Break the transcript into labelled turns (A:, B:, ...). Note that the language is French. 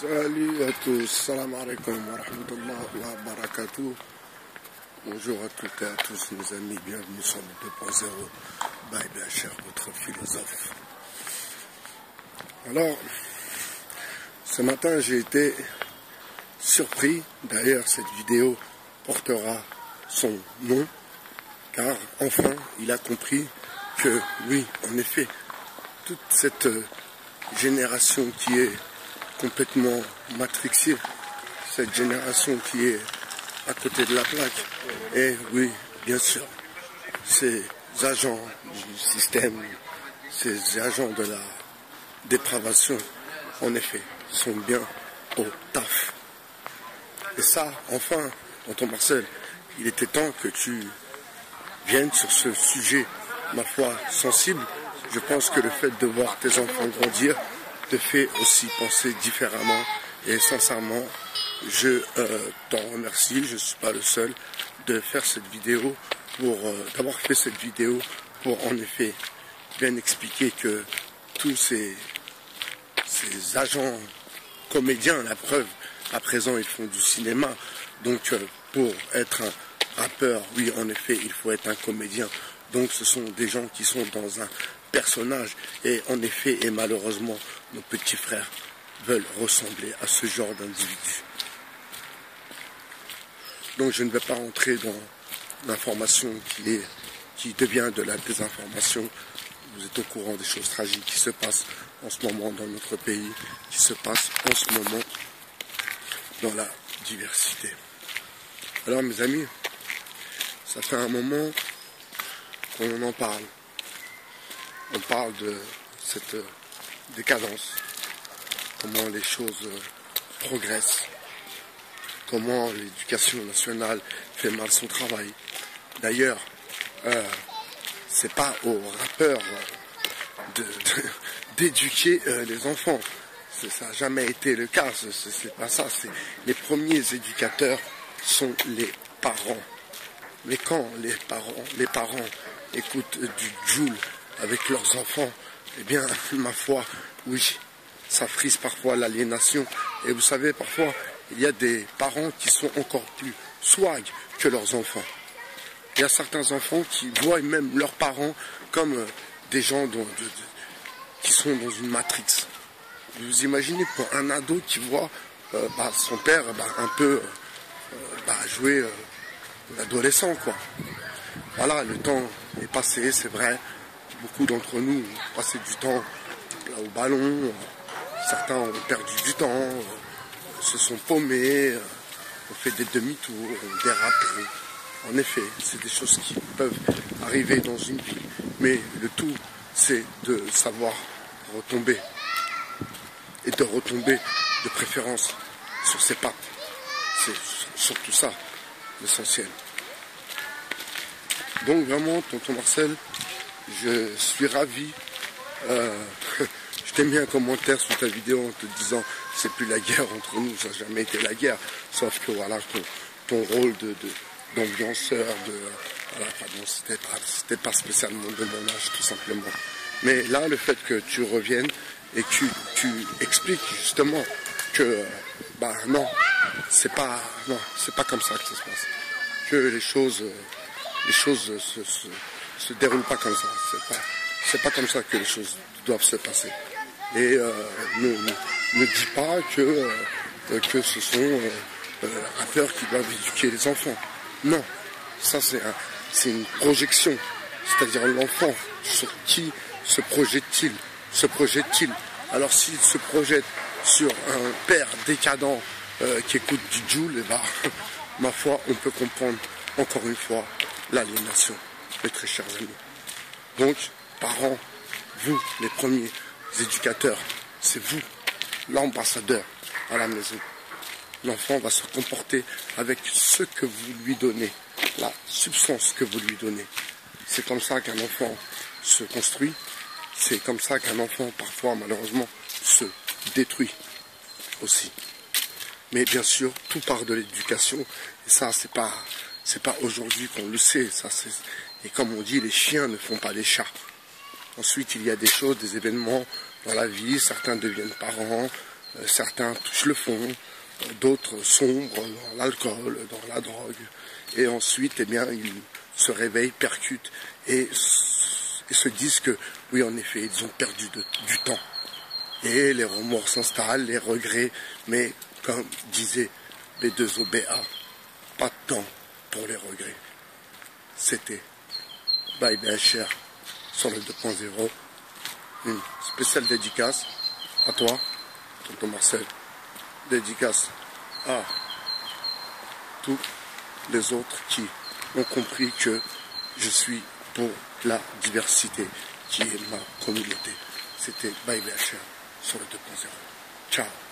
A: Salut à tous, salam alaikum wa rahmatullah wa barakatuh. Bonjour à toutes et à tous mes amis, bienvenue sur le 2.0 by BHR, votre philosophe. Alors, ce matin j'ai été surpris, d'ailleurs cette vidéo portera son nom, car enfin il a compris que oui, en effet, toute cette génération qui est complètement matrixée, cette génération qui est à côté de la plaque, et oui, bien sûr, ces agents du système, ces agents de la dépravation, en effet, sont bien au taf. Et ça, enfin, tonton Marcel, il était temps que tu viennes sur ce sujet, ma foi, sensible. Je pense que le fait de voir tes enfants grandir te fait aussi penser différemment. Et sincèrement, je t'en remercie. Je ne suis pas le seul de faire cette vidéo, d'avoir fait cette vidéo pour en effet bien expliquer que tous ces agents comédiens, la preuve, à présent ils font du cinéma. Donc pour être un rappeur, oui en effet il faut être un comédien. Donc ce sont des gens qui sont dans un personnage, et en effet et malheureusement nos petits frères veulent ressembler à ce genre d'individus. Donc je ne vais pas rentrer dans l'information qui devient de la désinformation. Vous êtes au courant des choses tragiques qui se passent en ce moment dans notre pays, qui se passent en ce moment dans la diversité. Alors mes amis, ça fait un moment qu'on en parle. On parle de cette décadence, comment les choses progressent, comment l'éducation nationale fait mal son travail. D'ailleurs, c'est pas aux rappeurs d'éduquer les enfants. Ça n'a jamais été le cas, c'est pas ça. Les premiers éducateurs sont les parents. Mais quand les parents écoutent du Jul avec leurs enfants, eh bien, ma foi, oui, ça frise parfois l'aliénation. Et vous savez, parfois, il y a des parents qui sont encore plus swag que leurs enfants. Il y a certains enfants qui voient même leurs parents comme des gens qui sont dans une matrix. Vous imaginez pour un ado qui voit son père un peu jouer l'adolescent, quoi. Voilà, le temps est passé, c'est vrai. Beaucoup d'entre nous ont passé du temps là au ballon, certains ont perdu du temps, se sont paumés, ont fait des demi-tours, ont dérapé. En effet, c'est des choses qui peuvent arriver dans une vie. Mais le tout, c'est de savoir retomber. Et de retomber de préférence sur ses pattes. C'est surtout ça, l'essentiel. Donc vraiment, tonton Marcel, je suis ravi. Je t'ai mis un commentaire sur ta vidéo en te disant c'est plus la guerre entre nous, ça n'a jamais été la guerre. Sauf que voilà, ton rôle d'ambianceur, voilà, pardon, c'était pas spécialement de mon âge, tout simplement. Mais là, le fait que tu reviennes et que tu expliques justement que non, c'est pas comme ça que ça se passe. Que les choses se déroulent pas comme ça. C'est pas comme ça que les choses doivent se passer. Et ne dis pas que ce sont rappeurs qui doivent éduquer les enfants. Non, ça c'est une projection. C'est-à-dire l'enfant, sur qui se projette-t-il? Alors s'il se projette sur un père décadent qui écoute du Jul, ma foi, on peut comprendre encore une fois l'aliénation, mes très chers amis. Donc, parents, vous, les premiers éducateurs, c'est vous, l'ambassadeur à la maison. L'enfant va se comporter avec ce que vous lui donnez, la substance que vous lui donnez. C'est comme ça qu'un enfant se construit, c'est comme ça qu'un enfant, parfois, malheureusement, se détruit aussi. Mais bien sûr, tout part de l'éducation, et ça, c'est pas aujourd'hui qu'on le sait, et comme on dit, les chiens ne font pas les chats. Ensuite, il y a des choses, des événements dans la vie, certains deviennent parents, certains touchent le fond, d'autres sombrent dans l'alcool, dans la drogue, et ensuite, eh bien, ils se réveillent, percutent, et se disent que, oui, en effet, ils ont perdu du temps. Et les remords s'installent, les regrets, mais comme disait B2OBA, pas de temps pour les regrets. C'était Bye BHR sur le 2.0, une spéciale dédicace à toi, tonton Marcel, dédicace à tous les autres qui ont compris que je suis pour la diversité qui est ma communauté. C'était Bye BHR sur le 2.0. Ciao.